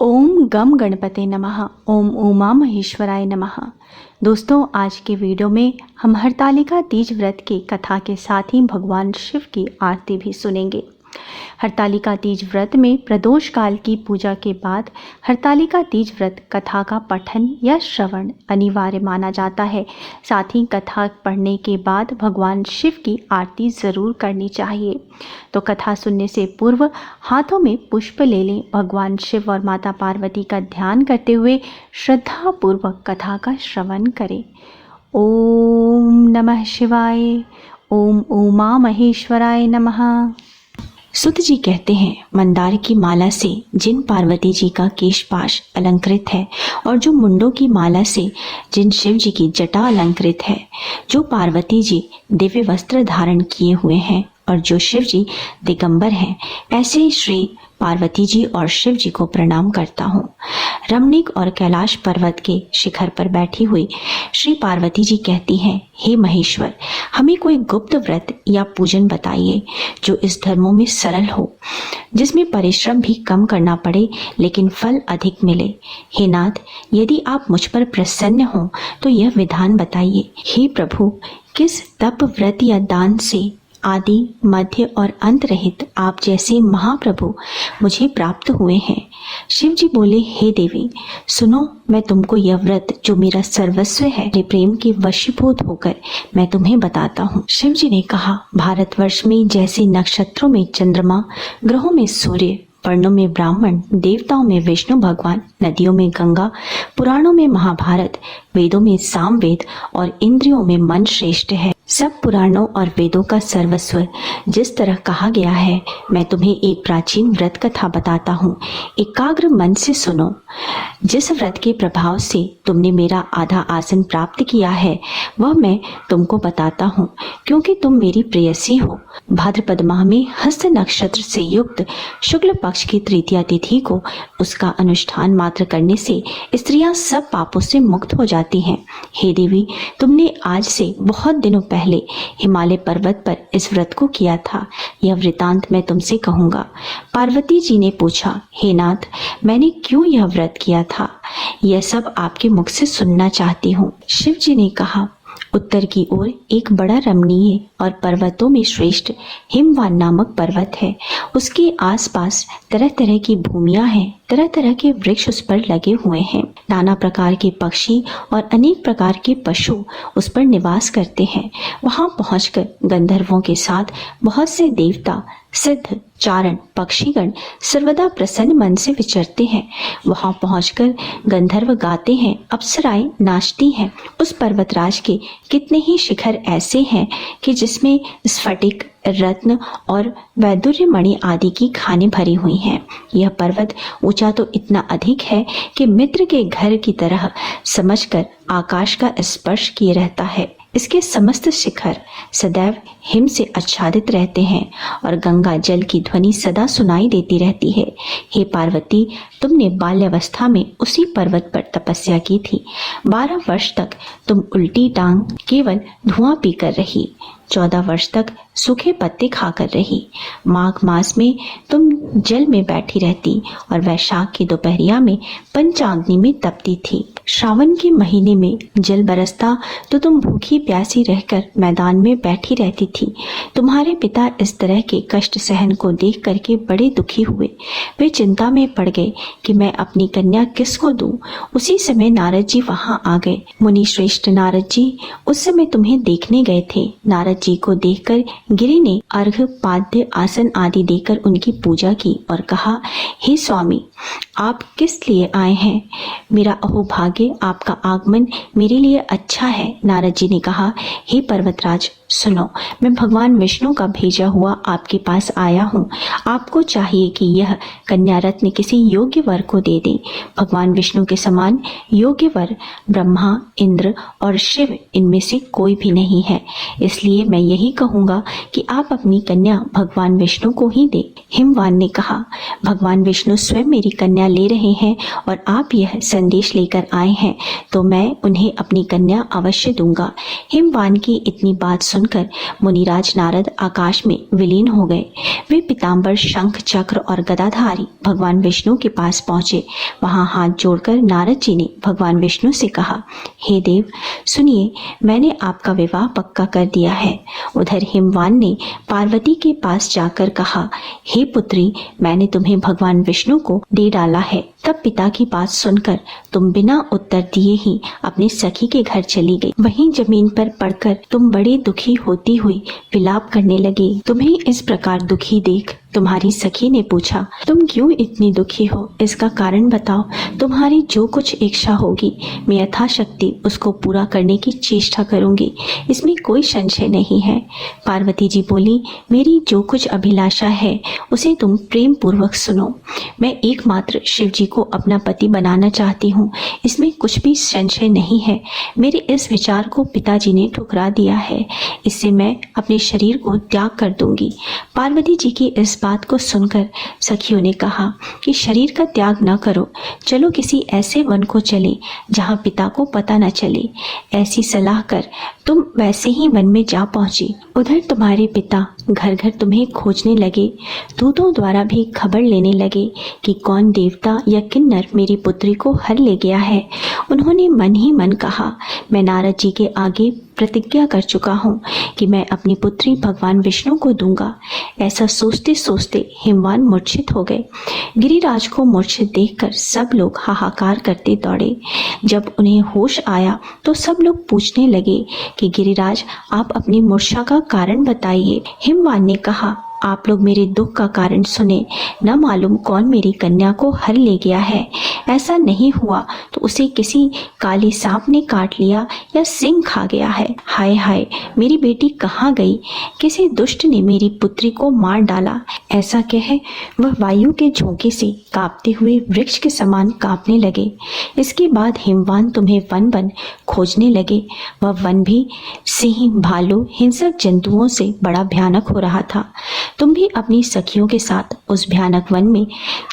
ओम गम गणपते नमः। ओम उमा महेश्वराय नमः। दोस्तों, आज के वीडियो में हम हरतालिका तीज व्रत की कथा के साथ ही भगवान शिव की आरती भी सुनेंगे। हरतालिका तीज व्रत में प्रदोष काल की पूजा के बाद हरतालिका तीज व्रत कथा का पठन या श्रवण अनिवार्य माना जाता है। साथ ही कथा पढ़ने के बाद भगवान शिव की आरती ज़रूर करनी चाहिए। तो कथा सुनने से पूर्व हाथों में पुष्प ले लें। भगवान शिव और माता पार्वती का ध्यान करते हुए श्रद्धापूर्वक कथा का श्रवण करें। ओम नमः शिवाय। ओम उमा महेश्वराय नमः। सुत जी कहते हैं, मंदार की माला से जिन पार्वती जी का केशपाश अलंकृत है और जो मुंडों की माला से जिन शिव जी की जटा अलंकृत है, जो पार्वती जी दिव्य वस्त्र धारण किए हुए हैं और जो शिव जी दिगंबर हैं, ऐसे ही श्री पार्वती जी और शिव जी को प्रणाम करता हूँ। रमणीक और कैलाश पर्वत के शिखर पर बैठी हुई श्री पार्वती जी कहती हैं, हे महेश्वर, हमें कोई गुप्त व्रत या पूजन बताइए जो इस धर्मों में सरल हो, जिसमें परिश्रम भी कम करना पड़े लेकिन फल अधिक मिले। हे नाथ, यदि आप मुझ पर प्रसन्न हो तो यह विधान बताइए। हे प्रभु, किस तप व्रत या दान से आदि मध्य और अंत रहित आप जैसे महाप्रभु मुझे प्राप्त हुए हैं। शिव जी बोले, हे देवी, सुनो, मैं तुमको यह व्रत जो मेरा सर्वस्व है, मेरे प्रेम के वशीभूत होकर मैं तुम्हें बताता हूँ। शिव जी ने कहा, भारतवर्ष में जैसे नक्षत्रों में चंद्रमा, ग्रहों में सूर्य, वर्णों में ब्राह्मण, देवताओं में विष्णु भगवान, नदियों में गंगा, पुराणों में महाभारत, वेदों में सामवेद और इंद्रियों में मन श्रेष्ठ है, सब पुराणों और वेदों का सर्वस्व जिस तरह कहा गया है, मैं तुम्हें एक प्राचीन व्रत कथा बताता हूँ। एकाग्र मन से सुनो। जिस व्रत के प्रभाव से तुमने मेरा आधा आसन प्राप्त किया है, वह मैं तुमको बताता हूँ, क्योंकि तुम मेरी प्रेयसी हो। भाद्रपद माह में हस्त नक्षत्र से युक्त शुक्ल पक्ष की तृतीया तिथि को उसका अनुष्ठान मात्र करने से स्त्रियां सब पापों से मुक्त हो जाती हैं। हे देवी, तुमने आज से बहुत दिनों पहले हिमालय पर्वत पर इस व्रत को किया था। यह वृतांत मैं तुमसे कहूँगा। पार्वती जी ने पूछा, हे नाथ, मैंने क्यों यह व्रत किया था, यह सब आपके मुख से सुनना चाहती हूँ। शिव जी ने कहा, उत्तर की ओर एक बड़ा रमणीय और पर्वतों में श्रेष्ठ हिमवान नामक पर्वत है। उसके आसपास तरह तरह की भूमियां हैं, तरह तरह के वृक्ष उस पर लगे हुए हैं। नाना प्रकार के पक्षी और अनेक प्रकार के पशु उस पर निवास करते हैं। वहां पहुंचकर गंधर्वों के साथ बहुत से देवता, सिद्ध, चारण, पक्षीगण सर्वदा प्रसन्न मन से विचरते हैं। वहां पहुंचकर गंधर्व गाते हैं, अप्सराएं नाचती हैं। उस पर्वतराज के कितने ही शिखर ऐसे हैं कि जिसमें स्फटिक, रत्न और वैदुर्य मणि आदि की खानें भरी हुई हैं। यह पर्वत ऊंचा तो इतना अधिक है कि मित्र के घर की तरह समझकर आकाश का स्पर्श किए रहता है। इसके समस्त शिखर सदैव हिम से आच्छादित रहते हैं और गंगा जल की ध्वनि सदा सुनाई देती रहती है। हे पार्वती, तुमने बाल्यावस्था में उसी पर्वत पर तपस्या की थी। 12 वर्ष तक तुम उल्टी टांग केवल धुआं पीकर रही। 14 वर्ष तक सूखे पत्ते खाकर रही। माघ मास में तुम जल में बैठी रहती और वैशाख की दोपहरिया में पंचाग्नि में तपती थी। श्रावण के महीने में जल बरसता तो तुम भूखी प्यासी रहकर मैदान में बैठी रहती थी। तुम्हारे पिता इस तरह के कष्ट सहन को देख करके बड़े दुखी हुए। वे चिंता में पड़ गए कि मैं अपनी कन्या किसको दूं। उसी समय नारद जी वहां आ गए। मुनि श्रेष्ठ नारद जी उस समय तुम्हें देखने गए थे। नारद जी को देखकर गिरि ने अर्घ, पाद्य, आसन आदि देकर उनकी पूजा की और कहा, हे स्वामी, आप किस लिए आए हैं? मेरा अहोभाग्य, आपका आगमन मेरे लिए अच्छा है। नारद जी ने कहा, हे पर्वतराज, सुनो, मैं भगवान विष्णु का भेजा हुआ आपके पास आया हूँ। आपको चाहिए कि यह कन्या रत्न किसी योग्य वर को दे दें। भगवान विष्णु के समान योग्य वर ब्रह्मा, इंद्र और शिव इनमें से कोई भी नहीं है। इसलिए मैं यही कहूँगा कि आप अपनी कन्या भगवान विष्णु को ही दें। हिमवान ने कहा, भगवान विष्णु स्वयं मेरी कन्या ले रहे हैं और आप यह संदेश लेकर आए हैं तो मैं उन्हें अपनी कन्या अवश्य दूंगा। हिमवान की इतनी बात सुनकर मुनिराज नारद आकाश में विलीन हो गए। वे पीताम्बर, शंख, चक्र और गदाधारी भगवान विष्णु के पास पहुंचे। वहां हाथ जोड़कर नारद जी ने भगवान विष्णु से कहा, हे देव सुनिए, मैंने आपका विवाह पक्का कर दिया है। उधर हिमवान ने पार्वती के पास जाकर कहा, हे पुत्री, मैंने तुम्हें भगवान विष्णु को दे डाला है। तब पिता की बात सुनकर तुम बिना उत्तर दिए ही अपने सखी के घर चली गई। वहीं जमीन पर पड़कर तुम बड़े दुखी होती हुई विलाप करने लगी। तुम्हें इस प्रकार दुखी देख तुम्हारी सखी ने पूछा, तुम क्यों इतनी दुखी हो? इसका कारण बताओ। तुम्हारी जो कुछ इच्छा होगी मैं यथाशक्ति उसको पूरा करने की चेष्टा करूंगी, इसमें कोई संशय नहीं है। पार्वती जी बोली, मेरी जो कुछ अभिलाषा है उसे तुम प्रेम पूर्वक सुनो। मैं एकमात्र शिव जी को अपना पति बनाना चाहती हूँ, इसमें कुछ भी संशय नहीं है। मेरे इस विचार को पिताजी ने ठुकरा दिया है, इससे मैं अपने शरीर को त्याग कर दूंगी। पार्वती जी की इस बात को सुनकर सखियों ने कहा कि शरीर का त्याग न करो, चलो किसी ऐसे वन को चले जहाँ पिता को पता न चले। ऐसी सलाह कर तुम वैसे ही वन में जा पहुंची। उधर तुम्हारे पिता घर घर तुम्हें खोजने लगे, दूतों द्वारा भी खबर लेने लगे कि कौन देवता या किन्नर मेरी पुत्री को हर ले गया है। उन्होंने मन ही मन कहा, मैं नारद जी के आगे प्रतिज्ञा कर चुका हूँ कि मैं अपनी पुत्री भगवान विष्णु को दूंगा। ऐसा सोचते सोचते हिमवान मूर्छित हो गए। गिरिराज को मूर्छित देखकर सब लोग हाहाकार करते दौड़े। जब उन्हें होश आया तो सब लोग पूछने लगे कि गिरिराज, आप अपनी मूर्छा का कारण बताइए। हिमवान ने कहा, आप लोग मेरे दुख का कारण सुने। न मालूम कौन मेरी कन्या को हर ले गया है। ऐसा नहीं हुआ तो उसे किसी काले सांप ने काट लिया या सिंह खा गया है। हाय हाय, मेरी बेटी कहाँ गई? किसी दुष्ट ने मेरी पुत्री को मार डाला। ऐसा कह वह वायु के झोंके से कांपते हुए वृक्ष के समान कांपने लगे। इसके बाद हिमवान तुम्हें वन वन खोजने लगे। वह वन भी सिंह, भालू, हिंसक जंतुओं से बड़ा भयानक हो रहा था। तुम भी अपनी सखियों के साथ उस भयानक वन में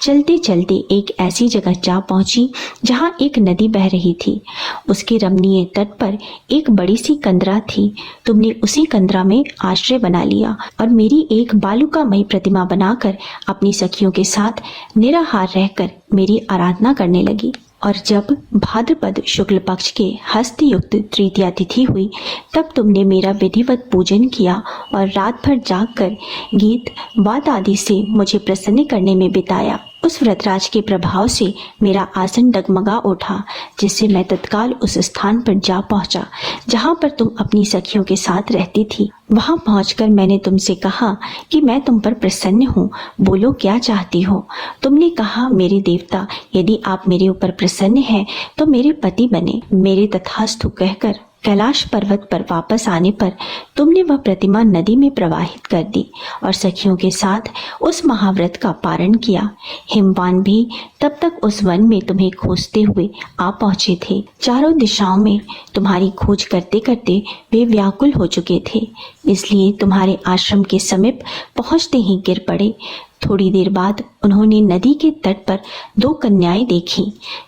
चलते चलते एक ऐसी जगह जा पहुंची जहां एक नदी बह रही थी। उसके रमणीय तट पर एक बड़ी सी कंदरा थी। तुमने उसी कंदरा में आश्रय बना लिया और मेरी एक बालुकामयी प्रतिमा बनाकर अपनी सखियों के साथ निराहार रहकर मेरी आराधना करने लगी। और जब भाद्रपद शुक्ल पक्ष के हस्त युक्त तृतीया तिथि हुई तब तुमने मेरा विधिवत पूजन किया और रात भर जागकर गीत वाद आदि से मुझे प्रसन्न करने में बिताया। उस व्रतराज के प्रभाव से मेरा आसन डगमगा उठा, जिससे मैं तत्काल उस स्थान पर जा पहुंचा जहां पर तुम अपनी सखियों के साथ रहती थी। वहां पहुंचकर मैंने तुमसे कहा कि मैं तुम पर प्रसन्न हूँ, बोलो क्या चाहती हो। तुमने कहा, मेरे देवता, यदि आप मेरे ऊपर प्रसन्न हैं तो मेरे पति बने। मेरे तथास्तु कहकर कैलाश पर्वत पर वापस आने पर तुमने वह प्रतिमा नदी में प्रवाहित कर दी और सखियों के साथ उस महाव्रत का पारण किया। हिमवान भी तब तक उस वन में तुम्हें खोजते हुए आ पहुंचे थे। चारों दिशाओं में तुम्हारी खोज करते करते वे व्याकुल हो चुके थे, इसलिए तुम्हारे आश्रम के समीप पहुंचते ही गिर पड़े। थोड़ी देर बाद उन्होंने नदी के तट पर दो कन्याएं देखी।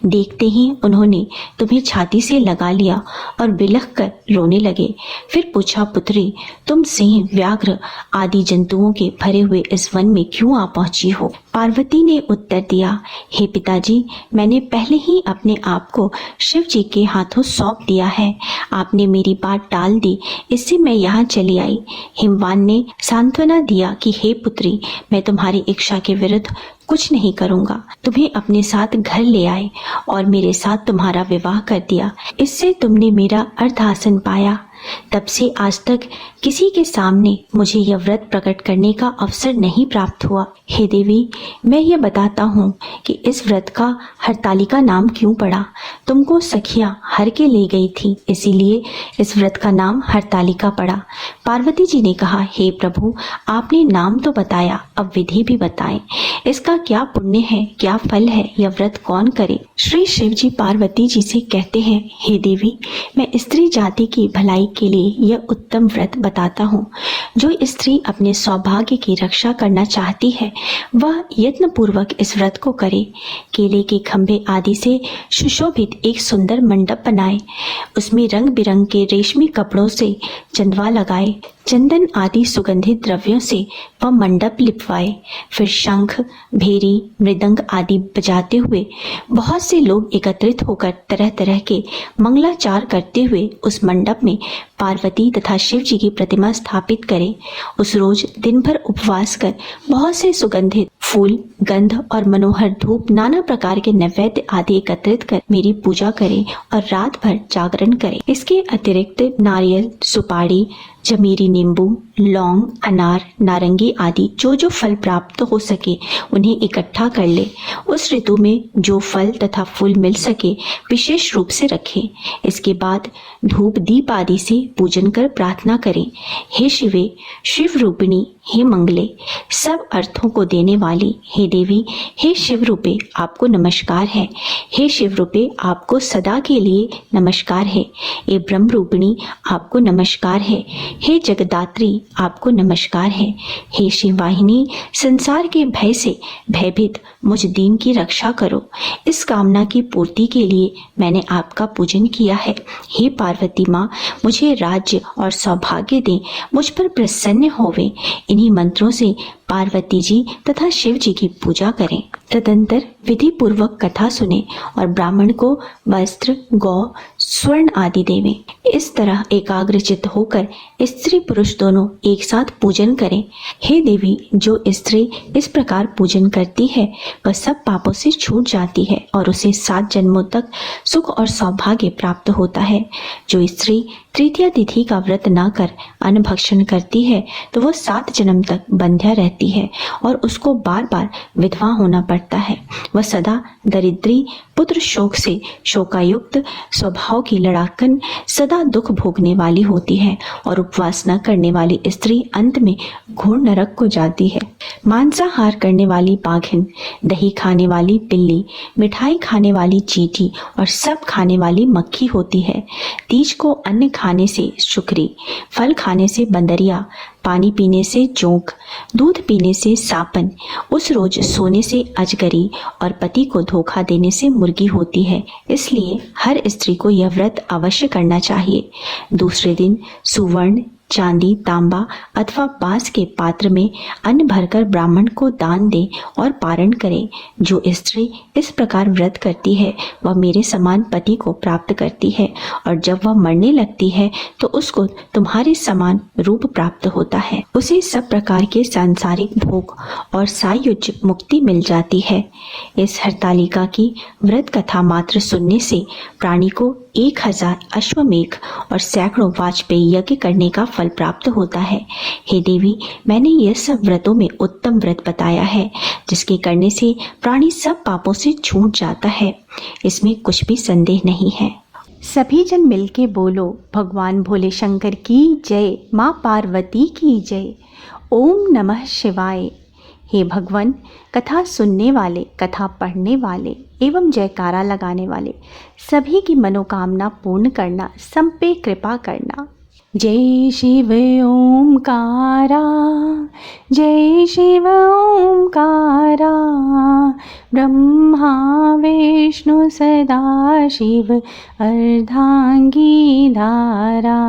देखते ही उन्होंने तुम्हें छाती से लगा लिया और बिलख कर रोने लगे। फिर पूछा, पुत्री, तुम सिंह, व्याघ्र आदि जंतुओं के भरे हुए इस वन में क्यों आ पहुंची हो? पार्वती ने उत्तर दिया, हे पिताजी, मैंने पहले ही अपने आप को शिव जी के हाथों सौंप दिया है। आपने मेरी बात टाल दी, इससे मैं यहाँ चली आई। हिमवान ने सांत्वना दिया कि हे पुत्री, मैं तुम्हारी इच्छा के विरुद्ध कुछ नहीं करूंगा। तुम्हें अपने साथ घर ले आए और मेरे साथ तुम्हारा विवाह कर दिया। इससे तुमने मेरा अर्धासन पाया। तब से आज तक किसी के सामने मुझे यह व्रत प्रकट करने का अवसर नहीं प्राप्त हुआ। हे देवी, मैं ये बताता हूँ कि इस व्रत का हरतालिका नाम क्यों पड़ा। तुमको सखियां हर के ले गई थी, इसीलिए इस व्रत का नाम हरतालिका पड़ा। पार्वती जी ने कहा, हे प्रभु, आपने नाम तो बताया, अब विधि भी बताएं। इसका क्या पुण्य है, क्या फल है, यह व्रत कौन करे? श्री शिव जी पार्वती जी से कहते हैं, हे देवी, मैं स्त्री जाति की भलाई के लिए यह उत्तम व्रत बताता हूँ। जो स्त्री अपने सौभाग्य की रक्षा करना चाहती है वह यत्नपूर्वक इस व्रत को करे। केले के खंभे आदि से सुशोभित एक सुंदर मंडप बनाए, उसमें रंग बिरंग के रेशमी कपड़ों से चंदवा लगाए, चंदन आदि सुगंधित द्रव्यों से वह मंडप लिपवाए। फिर शंख, भेरी, मृदंग आदि बजाते हुए बहुत से लोग एकत्रित होकर तरह तरह के मंगलाचार करते हुए उस मंडप में पार्वती तथा शिव जी की प्रतिमा स्थापित करें। उस रोज दिन भर उपवास कर बहुत से सुगंधित फूल, गंध और मनोहर धूप, नाना प्रकार के नैवेद्य आदि एकत्रित कर मेरी पूजा करें और रात भर जागरण करें। इसके अतिरिक्त नारियल, सुपारी, जमीरी, नींबू, लौंग, अनार, नारंगी आदि जो जो फल प्राप्त हो सके उन्हें इकट्ठा कर ले। उस ऋतु में जो फल तथा फूल मिल सके विशेष रूप से रखें। इसके बाद धूप दीप आदि से पूजन कर प्रार्थना करें। हे शिवे, शिव रूपिणी, हे मंगले, सब अर्थों को देने वाली, हे देवी, हे शिव रूपे, आपको नमस्कार है। हे शिव रूपे, आपको सदा के लिए नमस्कार है। हे ब्रह्म रूपिणी, आपको नमस्कार है। हे जगदात्री, आपको नमस्कार है। हे शिववाहिनी, संसार के भय से भयभीत मुझ दीन की रक्षा करो। इस कामना की पूर्ति के लिए मैंने आपका पूजन किया है। हे पार्वती माँ, मुझे राज्य और सौभाग्य दें, मुझ पर प्रसन्न होवे। इन्हीं मंत्रों से पार्वती जी तथा शिव जी की पूजा करें। तदंतर विधि पूर्वक कथा सुने और ब्राह्मण को वस्त्र, गौ, स्वर्ण आदि देवें। इस तरह एकाग्रचित्त होकर स्त्री पुरुष दोनों एक साथ पूजन करें। हे देवी, जो स्त्री इस प्रकार पूजन करती है वह सब पापों से छूट जाती है और उसे 7 जन्मों तक सुख और सौभाग्य प्राप्त होता है। जो स्त्री तृतीया तिथि का व्रत न कर अन्न भक्षण करती है तो वह 7 जन्म तक बंध्या रहती है और उसको बार बार विधवा होना पड़ता है। वह सदा दरिद्री, पुत्र शोक से शोकायुक्त स्वभाव की लड़ाकन, सदा दुख भोगने वाली होती है और उपवास न करने वाली स्त्री अंत में घोर नरक को जाती है। मांसाहार करने वाली बाघिन, दही खाने वाली बिल्ली, मिठाई खाने वाली चींटी और सब खाने वाली मक्खी होती है। तीज को अन्न खाने से शुक्री, फल खाने से बंदरिया, पानी पीने से जोंक, दूध पीने से सापन, उस रोज सोने से अजगरी और पति को धोखा देने से मुर्गी होती है। इसलिए हर स्त्री को यह व्रत अवश्य करना चाहिए। दूसरे दिन सुवर्ण, चांदी, तांबा अथवा बांस के पात्र में अन्न भरकर ब्राह्मण को दान दे और पारण करे। जो स्त्री इस प्रकार व्रत करती है वह मेरे समान पति को प्राप्त करती है और जब वह मरने लगती है तो उसको तुम्हारे समान रूप प्राप्त होता है। उसे सब प्रकार के सांसारिक भोग और सायुज्य मुक्ति मिल जाती है। इस हरतालिका की व्रत कथा मात्र सुनने से प्राणी को 1000 अश्वमेघ और सैकड़ों वाजपेयी यज्ञ करने का फल प्राप्त होता है। हे देवी, मैंने यह सब व्रतों में उत्तम व्रत बताया है जिसके करने से प्राणी सब पापों से छूट जाता है। इसमें कुछ भी संदेह नहीं है। सभी जन मिलके बोलो, भगवान भोले शंकर की जय, माँ पार्वती की जय। ओम नमः शिवाय। हे भगवान, कथा सुनने वाले, कथा पढ़ने वाले एवं जयकारा लगाने वाले सभी की मनोकामना पूर्ण करना, सब पे कृपा करना। जय शिव ओमकारा, जय शिव ओमकारा, ब्रह्मा विष्णु सदा शिव अर्धांगी धारा।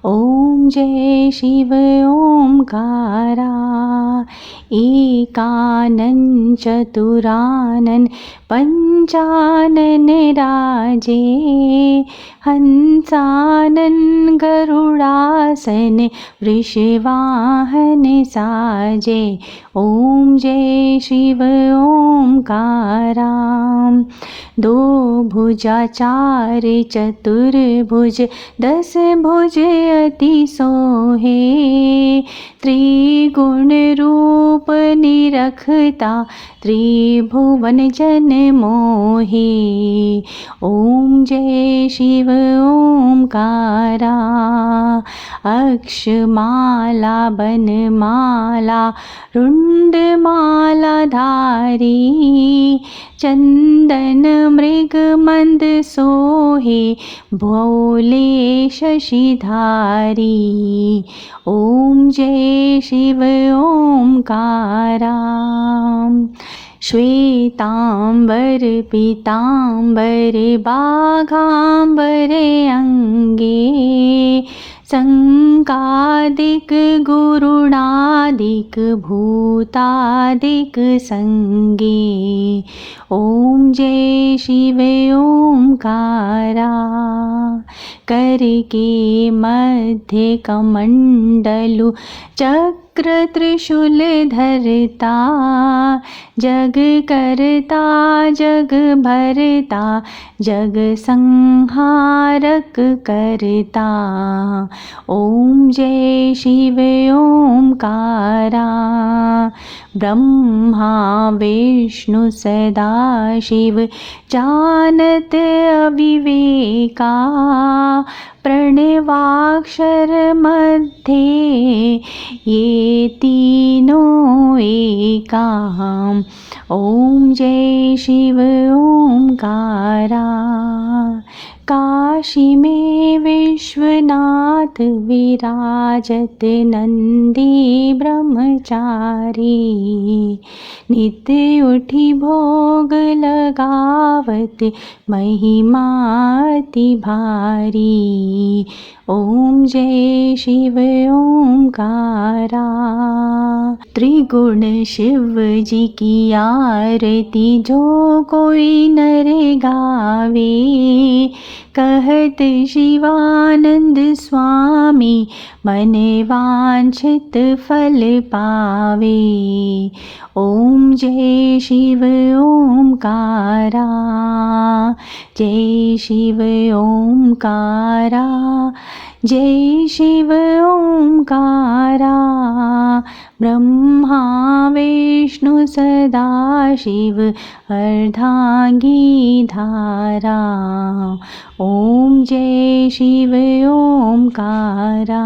ओम जय शिव ओमकारा, एकानन चतुरानन पंचानन राजे, हंसानन गरुड़ासन वृषवाहन साजे। ओम जय शिव ओमकारा। दो भुजा चार चतुर्भुज, 10 भुज अति सोहे, त्रिगुण रूप रूप निरखता त्रिभुवन जन मोहे। ओम जय शिव ओमकारा। अक्षमाला बनमाला रुंडमाला धारी, चंदन मृग मंद सोहे भोले शशिधारी। ओम जय शिव ओमकारा। श्वेतांबर पीतांबर बाघांबरे अंगे, संकादिक गुरुणादिक भूतादिक संगे। ओम जय शिव ओमकारा। करके मध्य कमंडलु चक्र त्रिशूल धरता, जग करता जग भरता जग संहारक करता। ओम जय शिव ओमकारा। ब्रह्मा विष्णु सदा शिव जानत अविवेका, प्रणवाक्षर मध्य ये तीनों एका। ओम जय शिव ओमकारा। काशी में विश्वनाथ विराजत नंदी ब्रह्मचारी, नित्य उठी भोग लगावत महिमा अति भारी। ओम जय शिव ओमकारा। त्रिगुण शिव जी की आरती जो कोई नर गावे, कहत शिवानंद स्वामी मन वांछित फल पावे। ओम जय शिव ओमकारा। जय शिव ओमकारा। जय शिव ओमकारा। ब्रह्मा विष्णु सदा शिव अर्धांगी धारा। ओम जय शिव ओमकारा।